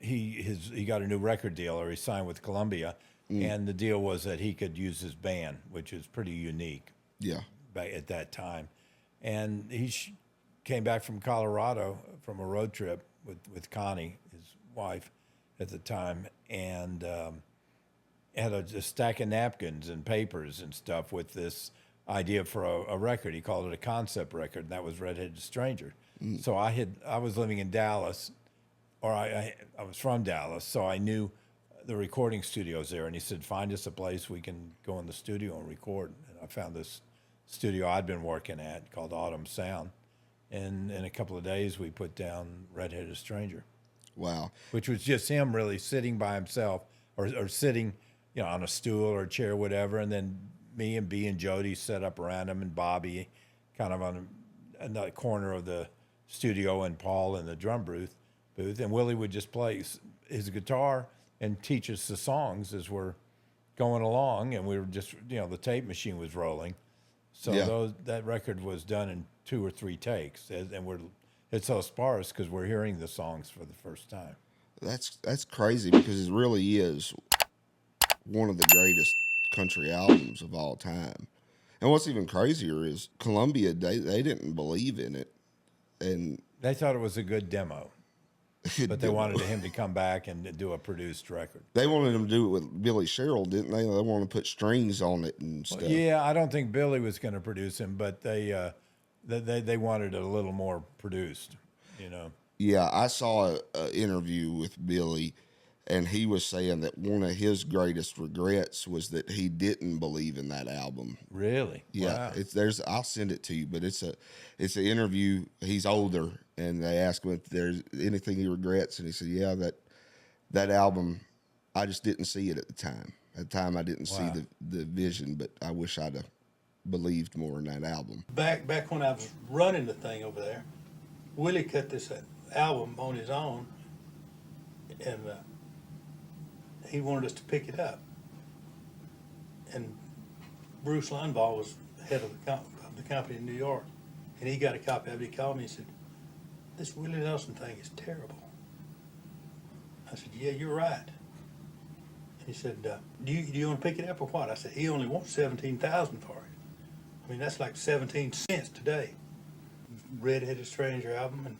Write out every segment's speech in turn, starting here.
he got a new record deal, or he signed with Columbia, and the deal was that he could use his band, which is pretty unique. Yeah. Back at that time, and he came back from Colorado from a road trip with Connie, his wife, at the time, and had a stack of napkins and papers and stuff with this idea for a record. He called it a concept record, and that was Redheaded Stranger. So I was living in Dallas, or I was from Dallas, so I knew the recording studios there, and he said, find us a place we can go in the studio and record. And I found this studio I'd been working at called Autumn Sound, and in a couple of days we put down Redheaded Stranger. Wow. Which was just him really sitting by himself, or sitting, on a stool or a chair or whatever, and then me and B and Jody set up around him, and Bobby kind of on another corner of the studio, and Paul in the drum booth, and Willie would just play his guitar and teach us the songs as we're going along, and we were just, the tape machine was rolling. So that record was done in 2 or 3 takes, and it's so sparse because we're hearing the songs for the first time. That's crazy, because it really is one of the greatest country albums of all time. And what's even crazier is Columbia, they didn't believe in it, and they thought it was a good demo. But they wanted him to come back and do a produced record. They wanted him to do it with Billy Sherrill, didn't they? They wanted to put strings on it and stuff. Yeah, I don't think Billy was going to produce him, but they wanted it a little more produced, Yeah, I saw an interview with Billy, and he was saying that one of his greatest regrets was that he didn't believe in that album. Really? Yeah. Wow. I'll send it to you, but it's an interview. He's older, and they asked him if there's anything he regrets, and he said, yeah, that album, I just didn't see it at the time. At the time, I didn't see the vision, but I wish I'd have believed more in that album. Back when I was running the thing over there, Willie cut this album on his own, and he wanted us to pick it up. And Bruce Lundvall was head of the company in New York, and he got a copy of it. He called me and said, this Willie Nelson thing is terrible. I said, yeah, you're right. And he said, do you want to pick it up or what? I said, he only wants $17,000 for it. I mean, that's like 17 cents today. Redheaded Stranger album, and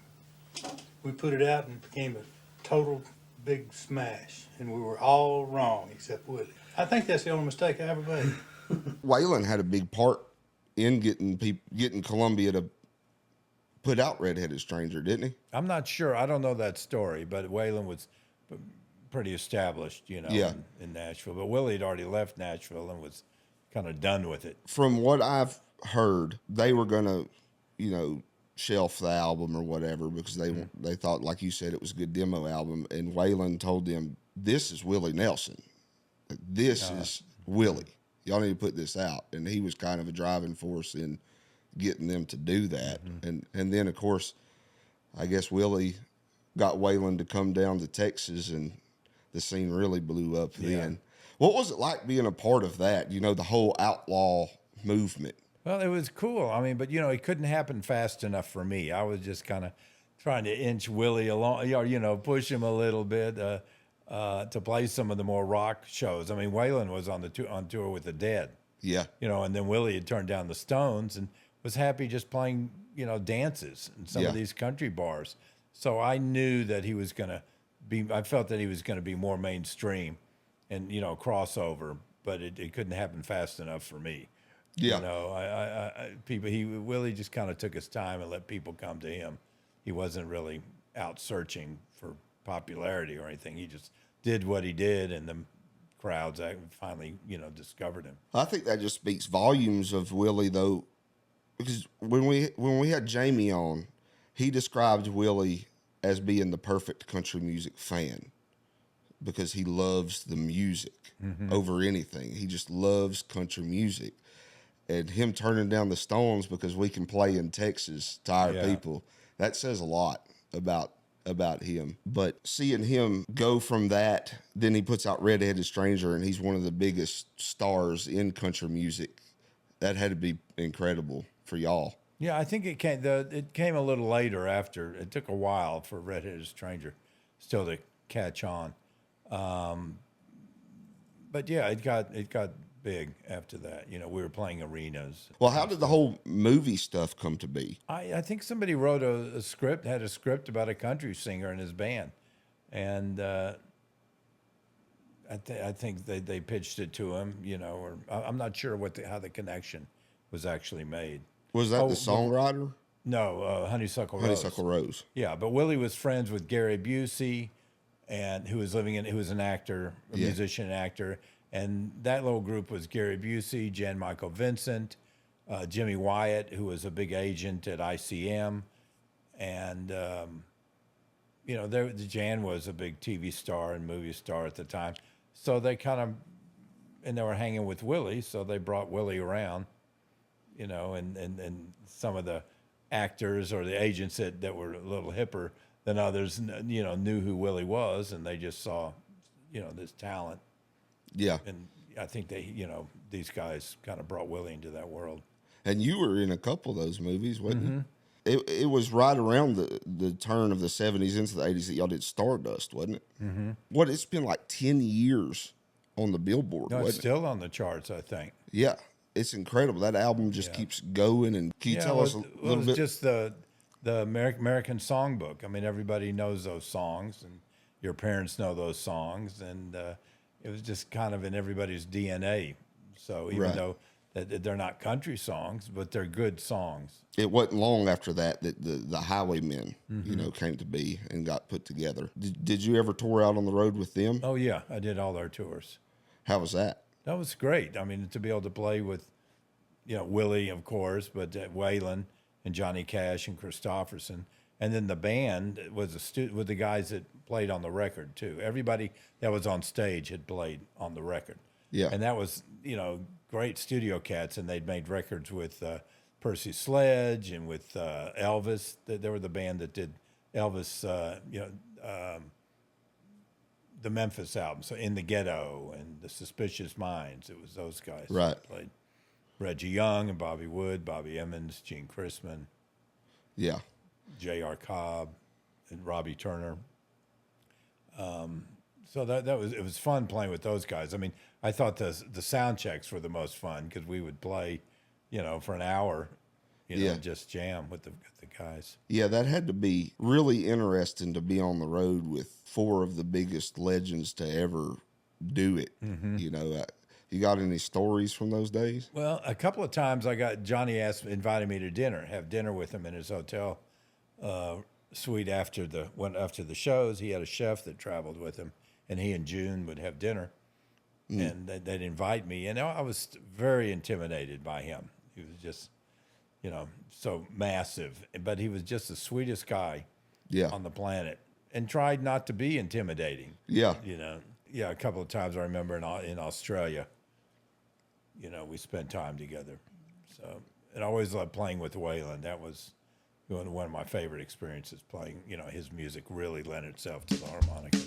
we put it out, and it became a total big smash, and we were all wrong except Willie. I think that's the only mistake I ever made. Waylon had a big part in getting Columbia to put out Redheaded Stranger, didn't he? I'm not sure. I don't know that story, but Waylon was pretty established, in Nashville. But Willie had already left Nashville and was kind of done with it. From what I've heard, they were going to, shelf the album or whatever, because they thought, like you said, it was a good demo album. And Waylon told them, this is Willie Nelson. This is Willie. Y'all need to put this out. And he was kind of a driving force in getting them to do that. Mm-hmm. And then, of course, I guess Willie got Waylon to come down to Texas, and the scene really blew up then. What was it like being a part of that, the whole outlaw movement? Well, it was cool. I mean, but, it couldn't happen fast enough for me. I was just kind of trying to inch Willie along, push him a little bit to play some of the more rock shows. I mean, Waylon was on tour with the Dead. Yeah. And then Willie had turned down the Stones and was happy just playing, dances in some of these country bars. So I knew that he was going to I felt that he was going to be more mainstream and, crossover, but it couldn't happen fast enough for me. Yeah. Willie just kind of took his time and let people come to him. He wasn't really out searching for popularity or anything. He just did what he did, and the crowds finally, discovered him. I think that just speaks volumes of Willie, though, because when we had Jamie on, he described Willie as being the perfect country music fan because he loves the music over anything. He just loves country music. And him turning down the Stones because we can play in Texas to our people, that says a lot about him. But seeing him go from that, then he puts out Redheaded Stranger, and he's one of the biggest stars in country music. That had to be incredible for y'all. Yeah, I think it came a little later after. It took a while for Redheaded Stranger still to catch on. But yeah, it got big after that. You know, we were playing arenas. Well, how did the whole movie stuff come to be? I think somebody wrote a script, had a script about a country singer and his band, and I think they pitched it to him. You know, or I'm not sure how the connection was actually made. Was that the songwriter? No, Honeysuckle Rose. Honeysuckle Rose. Yeah, but Willie was friends with Gary Busey, and who was an actor, a musician and actor, and that little group was Gary Busey, Jan Michael Vincent, Jimmy Wyatt, who was a big agent at ICM, and you know, Jan was a big TV star and movie star at the time, so they they were hanging with Willie, so they brought Willie around, you know, and some of the actors or the agents that were a little hipper than others, you know, knew who Willie was, and they just saw, you know, this talent. Yeah. And I think these guys kind of brought Willie into that world. And you were in a couple of those movies, wasn't you? It was right around the turn of the 70s into the 80s that y'all did Stardust, wasn't it? Mm-hmm. What, it's been like 10 years on the Billboard, No, wasn't it's still on the charts, I think. Yeah. It's incredible. That album just keeps going. And can you tell us a little bit? It was just the American Songbook. I mean, everybody knows those songs, and your parents know those songs, and it was just kind of in everybody's DNA. So even though that they're not country songs, but they're good songs. It wasn't long after that the Highwaymen, you know, came to be and got put together. Did you ever tour out on the road with them? Oh yeah, I did all their tours. How was that? That was great. I mean, to be able to play with, you know, Willie, of course, but Waylon and Johnny Cash and Kristofferson, and then the band was with the guys that played on the record too. Everybody that was on stage had played on the record. Yeah, and that was, you know, great studio cats, and they'd made records with Percy Sledge and with Elvis. They were the band that did Elvis, the Memphis album, so In the Ghetto and The Suspicious Minds. It was those guys that played. Reggie Young and Bobby Wood, Bobby Emmons, Gene Chrisman, J.R. Cobb, and Robbie Turner. So it was fun playing with those guys. I mean, I thought the sound checks were the most fun because we would play, you know, for an hour, you know, just jam with the guys. Yeah, that had to be really interesting to be on the road with four of the biggest legends to ever do it. Mm-hmm. You know, you got any stories from those days? Well, a couple of times Johnny invited me to have dinner with him in his hotel suite after the shows. He had a chef that traveled with him, and he and June would have dinner, and they'd invite me. And I was very intimidated by him. He was just, you know, so massive, but he was just the sweetest guy on the planet, and tried not to be intimidating. Yeah. You know, a couple of times I remember in Australia, you know, we spent time together. So, and I always loved playing with Waylon. That was one of my favorite experiences playing. You know, his music really lent itself to the harmonica.